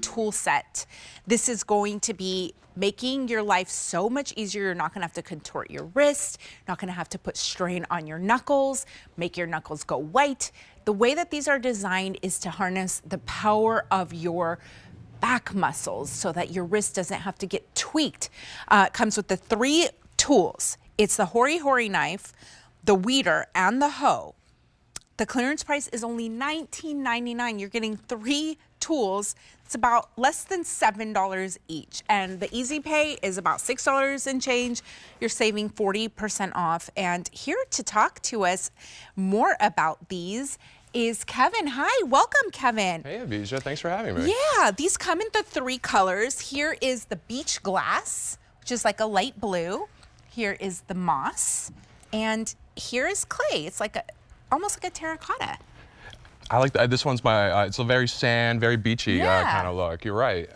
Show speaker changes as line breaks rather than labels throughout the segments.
Tool set. This is going to be making your life so much easier. You're not going to have to contort your wrist, not going to have to put strain on your knuckles, make your knuckles go white. The way that these are designed is to harness the power of your back muscles so that your wrist doesn't have to get tweaked. It comes with the 3 tools. It's the hori-hori knife, the weeder, and the hoe. The clearance price is only $19.99. You're getting 3 tools. It's about less than $7 each. And the easy pay is about $6 and change. You're saving 40% off. And here to talk to us more about these is Kevin. Hi, welcome, Kevin.
Hey, Abija, thanks for having me.
Yeah, these come in the 3 colors. Here is the beach glass, which is like a light blue. Here is the moss. And here is clay. It's like almost like a terracotta.
I like that. This one's my, it's a very sand, very beachy kind of look. You're right.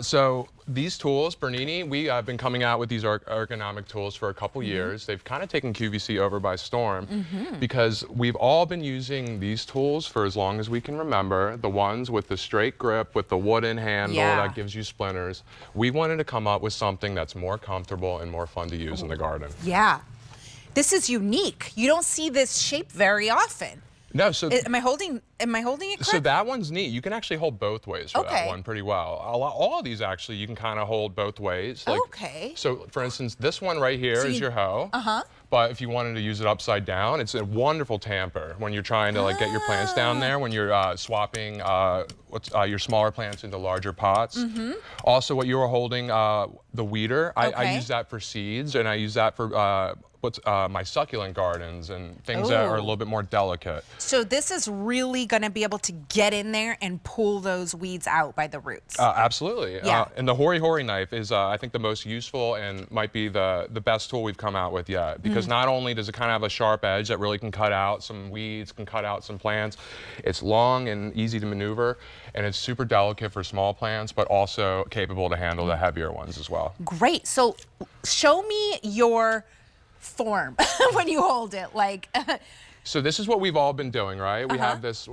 So these tools, Bernini, we have been coming out with these ergonomic tools for a couple years. They've kind of taken QVC over by storm because we've all been using these tools for as long as we can remember. The ones with the straight grip, with the wooden handle that gives you splinters. We wanted to come up with something that's more comfortable and more fun to use in the garden.
Yeah. This is unique. You don't see this shape very often.
No, so
am I holding it correct?
So that one's neat. You can actually hold both ways for that one pretty well. All of these actually you can kind of hold both ways. Like, so for instance, this one right here is your hoe. But if you wanted to use it upside down, it's a wonderful tamper when you're trying to like get your plants down there, when you're swapping your smaller plants into larger pots. Also, what you were holding, the weeder, I use that for seeds, and I use that for my succulent gardens and things that are a little bit more delicate.
So this is really going to be able to get in there and pull those weeds out by the roots.
Absolutely. And the hori-hori knife is, I think, the most useful and might be the best tool we've come out with yet. Because not only does it kind of have a sharp edge that really can cut out some weeds, can cut out some plants, it's long and easy to maneuver, and it's super delicate for small plants, but also capable to handle the heavier ones as well. Great.
So show me your form when you hold it, like.
So this is what we've all been doing, right? We have this,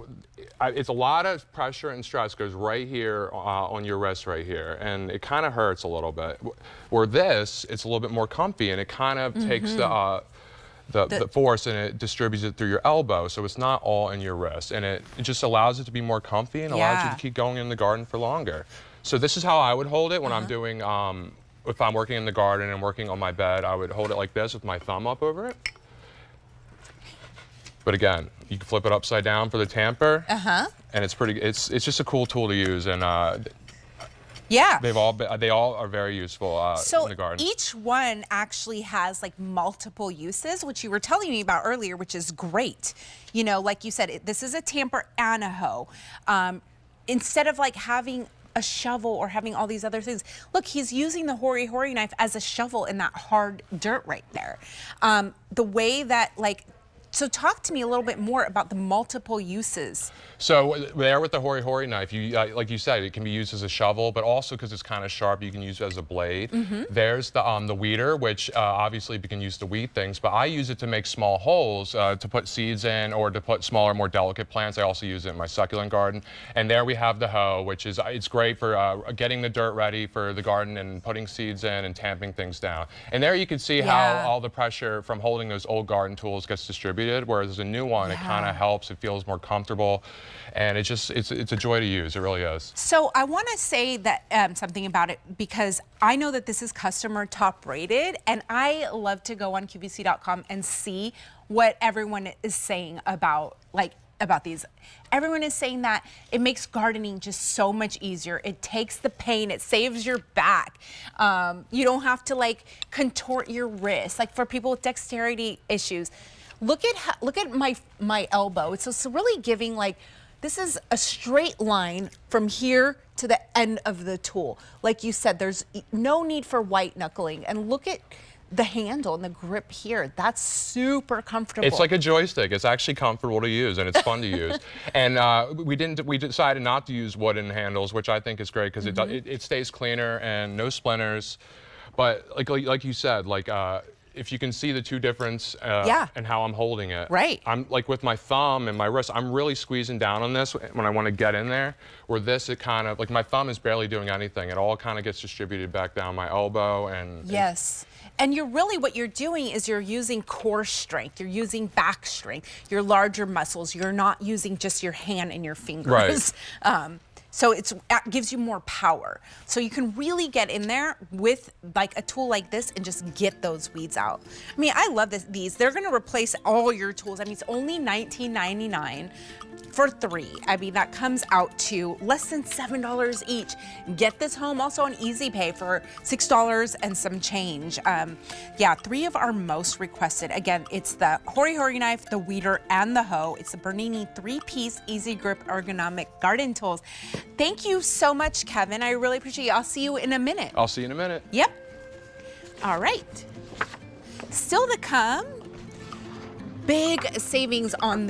it's a lot of pressure and stress goes right here on your wrist right here, and it kind of hurts a little bit. Where this, it's a little bit more comfy, and it kind of takes the force and it distributes it through your elbow, so it's not all in your wrist, and it just allows it to be more comfy and allows you to keep going in the garden for longer. So this is how I would hold it when I'm doing, if I'm working in the garden and working on my bed, I would hold it like this with my thumb up over it. But again, you can flip it upside down for the tamper, and it's pretty. It's just a cool tool to use, and they all are very useful in the garden.
So each one actually has like multiple uses, which you were telling me about earlier, which is great. You know, like you said, this is a tamper and a hoe. Instead of like having a shovel or having all these other things. Look, he's using the hori-hori knife as a shovel in that hard dirt right there. The way that so talk to me a little bit more about the multiple uses.
So there with the hori-hori knife, like you said, it can be used as a shovel, but also because it's kind of sharp, you can use it as a blade. There's the weeder, which obviously we can use to weed things, but I use it to make small holes to put seeds in or to put smaller, more delicate plants. I also use it in my succulent garden. And there we have the hoe, which is it's great for getting the dirt ready for the garden and putting seeds in and tamping things down. And there you can see how all the pressure from holding those old garden tools gets distributed. Whereas a new one, it kind of helps, it feels more comfortable, and it's a joy to use, it really is.
So I want to say that something about it, because I know that this is customer top rated, and I love to go on QVC.com and see what everyone is saying about these. Everyone is saying that it makes gardening just so much easier. It takes the pain, it saves your back. You don't have to contort your wrist, for people with dexterity issues. Look at my elbow. It's really giving this is a straight line from here to the end of the tool. Like you said, there's no need for white knuckling. And look at the handle and the grip here. That's super comfortable.
It's like a joystick. It's actually comfortable to use, and it's fun to use. And we decided not to use wooden handles, which I think is great because it stays cleaner and no splinters. But like you said, if you can see the two difference
Yeah.
and how I'm holding it.
Right.
I'm like with my thumb and my wrist, I'm really squeezing down on this when I want to get in there. Where this, it kind of, like my thumb is barely doing anything. It all kind of gets distributed back down my elbow and.
Yes. And what you're doing is you're using core strength, you're using back strength, your larger muscles. You're not using just your hand and your fingers.
Right.
So it gives you more power. So you can really get in there with like a tool like this and just get those weeds out. I mean, I love these. They're gonna replace all your tools. I mean, it's only $19.99 for 3. I mean, that comes out to less than $7 each. Get this home also on Easy Pay for $6 and some change. Yeah, 3 of our most requested. Again, it's the Hori Hori knife, the weeder, and the hoe. It's the Bernini 3-piece Easy Grip Ergonomic Garden Tools. Thank you so much, Kevin. I really appreciate it. I'll see you in a minute.
I'll see you in a minute.
Yep. All right. Still to come, big savings on